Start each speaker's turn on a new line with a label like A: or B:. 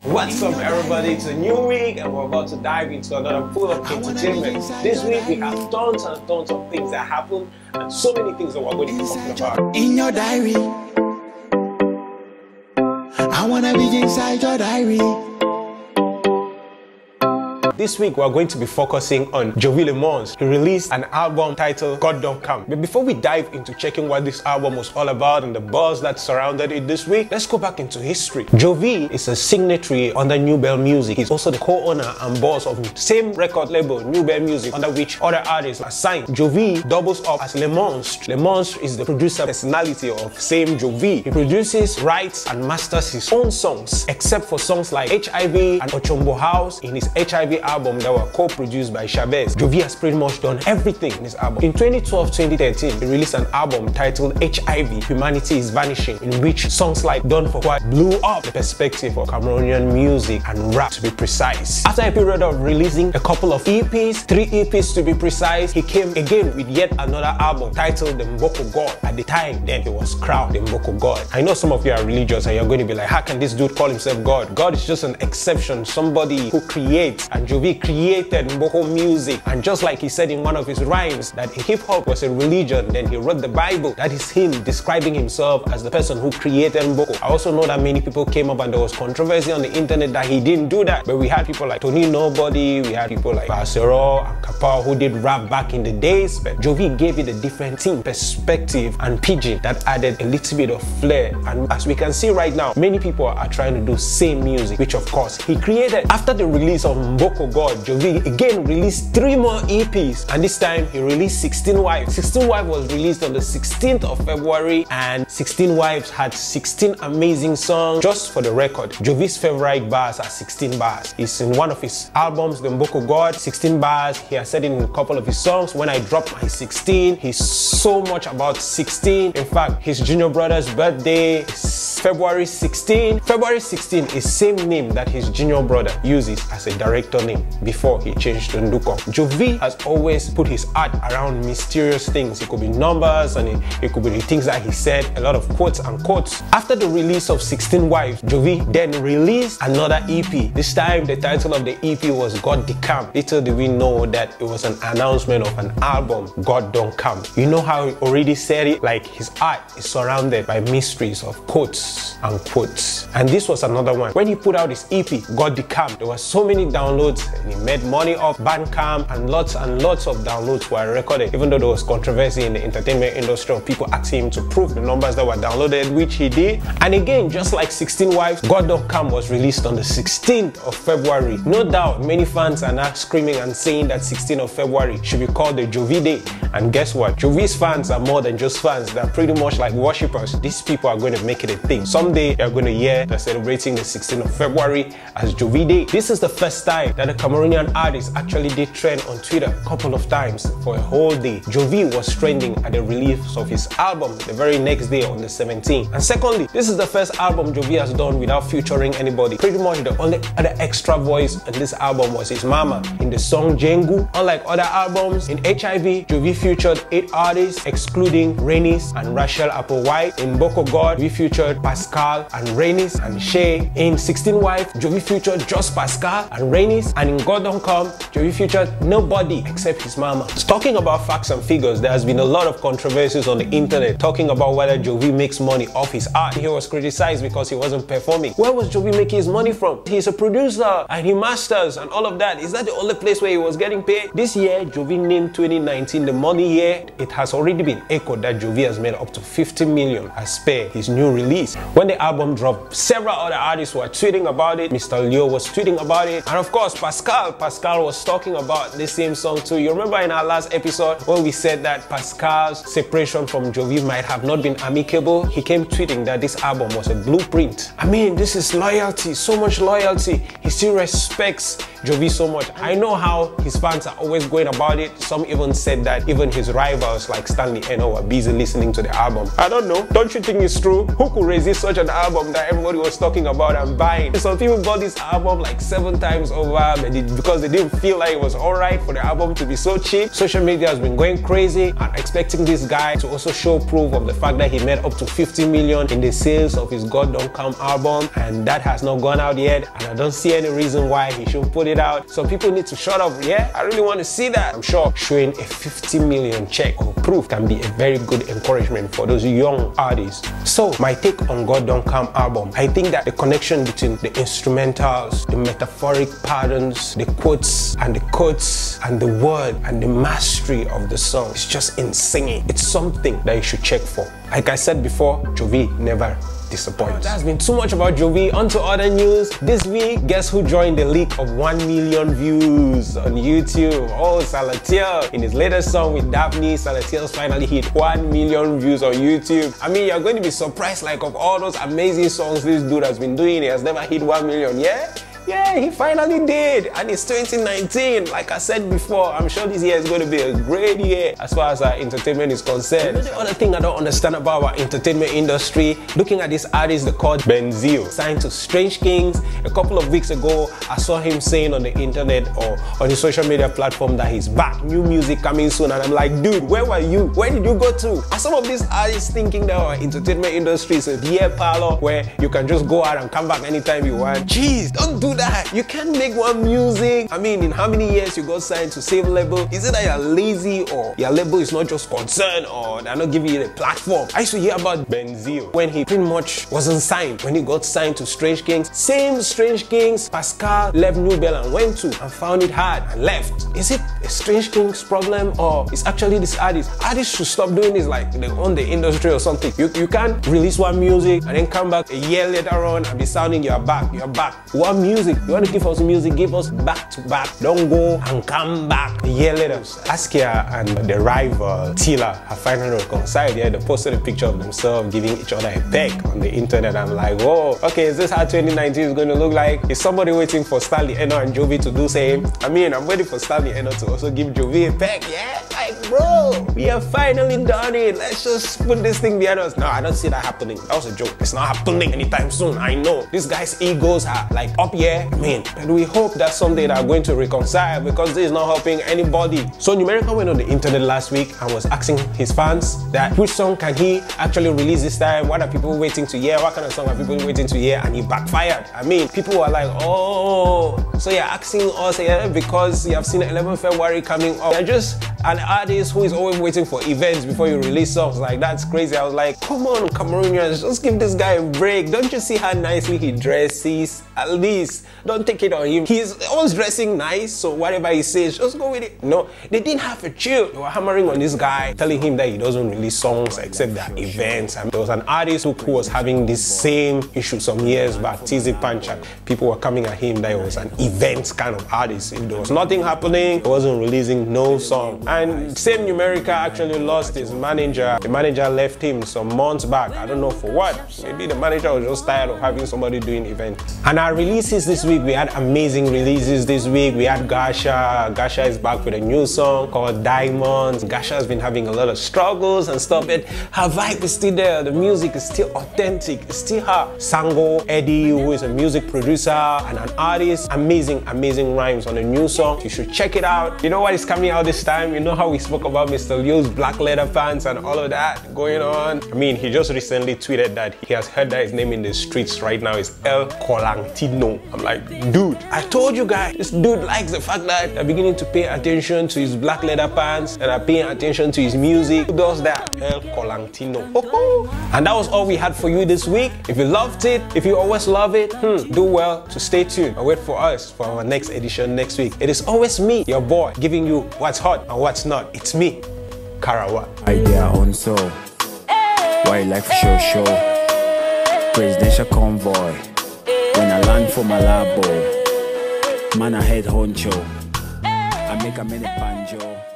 A: What's up everybody, it's a new week and we're about to dive into another pool of entertainment. This week we have tons and tons of things that happen and so many things that we're going to be talking about.
B: In your diary, I wanna be inside your diary.
A: This week we're going to be focusing on Jovi. He released an album titled God Don't Come. But before we dive into checking what this album was all about and the buzz that surrounded it this week, let's go back into history. Jovi is a signatory under New Bell Music. He's also the co-owner and boss of the same record label, New Bell Music, under which other artists are signed. Jovi doubles up as Le Monstre. Le Monstre is the producer personality of same Jovi. He produces, writes and masters his own songs, except for songs like HIV and Ochombo House in his HIV album that were co-produced by Chavez. Jovi has pretty much done everything in this album. In 2012-2013, he released an album titled HIV, Humanity is Vanishing, in which songs like Done for What blew up the perspective of Cameroonian music and rap, to be precise. After a period of releasing a couple of EPs, 3 EPs to be precise, he came again with yet another album titled the MBoko God. At the time, then he was crowned the MBoko God. I know some of you are religious and you're going to be like, how can this dude call himself God? God is just an exception, somebody who creates, and Jovi created MBoko music. And just like he said in one of his rhymes that hip-hop was a religion, then he wrote the Bible. That is him describing himself as the person who created MBoko. I also know that many people came up and there was controversy on the internet that he didn't do that, but we had people like Tony Nobody, we had people like Basero and Kappa who did rap back in the days, but Jovi gave it a different team perspective and pidgin that added a little bit of flair. And as we can see right now, many people are trying to do same music, which of course he created. After the release of MBoko God, Jovi again released 3 more EPs, and this time he released 16 Wives. 16 Wives was released on the 16th of February, and 16 Wives had 16 amazing songs. Just for the record, Jovi's favorite bars are 16 bars. It's in one of his albums, the MBoko God, 16 bars. He has said it in a couple of his songs. When I drop my 16, he's so much about 16. In fact, his junior brother's birthday is February 16. February 16 is same name that his junior brother uses as a director name before he changed to Nduko. Jovi has always put his art around mysterious things. It could be numbers and it could be the things that he said, a lot of quotes and quotes. After the release of 16 Wives, Jovi then released another EP. This time the title of the EP was God Don't Come. Little do we know that it was an announcement of an album, God Don't Come. You know how he already said it, like his art is surrounded by mysteries of quotes and quotes. And this was another one. When he put out his EP, God Don't Come, there were so many downloads and he made money off Bandcamp, and lots of downloads were recorded, even though there was controversy in the entertainment industry of people asking him to prove the numbers that were downloaded, which he did. And again, just like 16 Wives, God Don't Come was released on the 16th of February. No doubt many fans are now screaming and saying that 16th of February should be called the Jovi Day. And guess what? Jovi's fans are more than just fans. They're pretty much like worshippers. These people are going to make it a thing. Someday you're going to hear they're celebrating the 16th of February as Jovi Day. This is the first time that a Cameroonian artist actually did trend on Twitter a couple of times for a whole day. Jovi was trending at the release of his album the very next day on the 17th. And secondly, this is the first album Jovi has done without featuring anybody. Pretty much the only other extra voice in this album was his mama in the song Jengu. Unlike other albums, in HIV, Jovi featured 8 artists excluding Rainis and Rachel Applewhite. In MBoko God, we featured Pascal and Rainis and Shay. In 16 Wives, Jovi featured just Pascal and Rainis, and in God Don't Come, Jovi featured nobody except his mama. Talking about facts and figures, there has been a lot of controversies on the internet talking about whether Jovi makes money off his art. He was criticized because he wasn't performing. Where was Jovi making his money from? He's a producer and he masters and all of that. Is that the only place where he was getting paid? This year, Jovi named 2019 the money year. It has already been echoed that Jovi has made up to 50 million as per his new release. When the album dropped, several other artists were tweeting about it. Mr. Leo was tweeting about it, and of course Pascal was talking about the same song too. You remember in our last episode when we said that Pascal's separation from Jovi might have not been amicable? He came tweeting that this album was a blueprint. I mean, this is loyalty, so much loyalty. He still respects Jovi so much. I know how his fans are always going about it. Some even said that even his rivals like Stanley Enow were busy listening to the album. I don't know. Don't you think it's true? Who could resist released such an album that everybody was talking about and buying. Some people bought this album like 7 times over because they didn't feel like it was alright for the album to be so cheap. Social media has been going crazy and expecting this guy to also show proof of the fact that he made up to 50 million in the sales of his God Don't Come album, and that has not gone out yet, and I don't see any reason why he should put it out. Some people need to shut up. Yeah, I really want to see that. I'm sure showing a 50 million check or proof can be a very good encouragement for those young artists. So my take on God Don't Come album, I think that the connection between the instrumentals, the metaphoric patterns, the quotes and the quotes and the word and the mastery of the song is just insane. It's something that you should check for. Like I said before, Jovi never disappoints. That's been too much about Jovi. On to other news. This week, guess who joined the league of 1 million views on YouTube? Oh, Salatiel. In his latest song with Daphne, Salatiel's finally hit 1 million views on YouTube. I mean, you're going to be surprised, like, of all those amazing songs this dude has been doing, he has never hit 1 million, yeah? Yeah, he finally did, and it's 2019. Like I said before, I'm sure this year is going to be a great year as far as our entertainment is concerned. You know, the other thing I don't understand about our entertainment industry, looking at this artist they called Benzil, signed to Strange Kings. A couple of weeks ago, I saw him saying on the internet or on his social media platform that he's back, new music coming soon, and I'm like, dude, where were you? Where did you go to? Are some of these artists thinking that our entertainment industry is a beer parlor where you can just go out and come back anytime you want? Jeez, don't do that. You can't make one music. I mean, in how many years you got signed to same label? Is it that you're lazy or your label is not just concerned or they're not giving you a platform? I used to hear about Benzil when he pretty much wasn't signed. When he got signed to Strange Kings, same Strange Kings Pascal left New Bell and went to and found it hard and left. Is it a Strange Kings problem or it's actually this artist? Artists should stop doing this like they own the industry or something. You can't release one music and then come back a year later on and be sounding you're back. One music. You want to give us music, give us back to back. Don't go and come back a year later. Askia and the rival Tilla have finally reconciled. Yeah, they posted a picture of themselves giving each other a peck on the internet. I'm like, whoa, okay, is this how 2019 is going to look like? Is somebody waiting for Stanley Enow and Jovi to do same? I mean, I'm waiting for Stanley Enow to also give Jovi a peck. Yeah, like, bro, we have finally done it. Let's just put this thing behind us. No, I don't see that happening. That was a joke. It's not happening anytime soon. I know. These guys' egos are like up here. I mean, and we hope that's someday they're going to reconcile because this is not helping anybody. So Numerica went on the internet last week and was asking his fans that which song can he actually release this time? What are people waiting to hear? What kind of song are people waiting to hear? And he backfired. I mean, people were like, oh, so you're asking us because you have seen 11 February coming up. You're just an artist who is always waiting for events before you release songs. Like, that's crazy. I was like, come on, Cameroonians, just give this guy a break. Don't you see how nicely he dresses? At least, don't take it on him. He's always dressing nice, so whatever he says, just go with it. No, they didn't have a chill. They were hammering on this guy, telling him that he doesn't release songs except their events. And there was an artist who was having this same issue some years back, Tizzy Pancha. People were coming at him that he was an event kind of artist. If there was nothing happening, he wasn't releasing no song. And same Numerica actually lost his manager. The manager left him some months back. I don't know for what. Maybe the manager was just tired of having somebody doing events. And our releases this week, we had amazing releases this week. We had Gasha. Gasha is back with a new song called Diamonds. Gasha has been having a lot of struggles and stuff, but her vibe is still there. The music is still authentic. It's still her. Sango Eddie, who is a music producer and an artist. Amazing, amazing rhymes on a new song. You should check it out. You know what is coming out this time? You know how we spoke about Mr. Liu's black leather pants and all of that going on? I mean, he just recently tweeted that he has heard that his name in the streets right now is El Colantino. I'm like, dude, I told you guys, this dude likes the fact that they're beginning to pay attention to his black leather pants and are paying attention to his music. Who does that? El Colantino. And that was all we had for you this week. If you loved it, if you always love it, do well to stay tuned and wait for us for our next edition next week. It is always me, your boy, giving you what's hot and what's not. It's me, Karawa.
C: Idea on so wildlife show presidential convoy. When I land for my labo, man I head honcho, I make a mini banjo.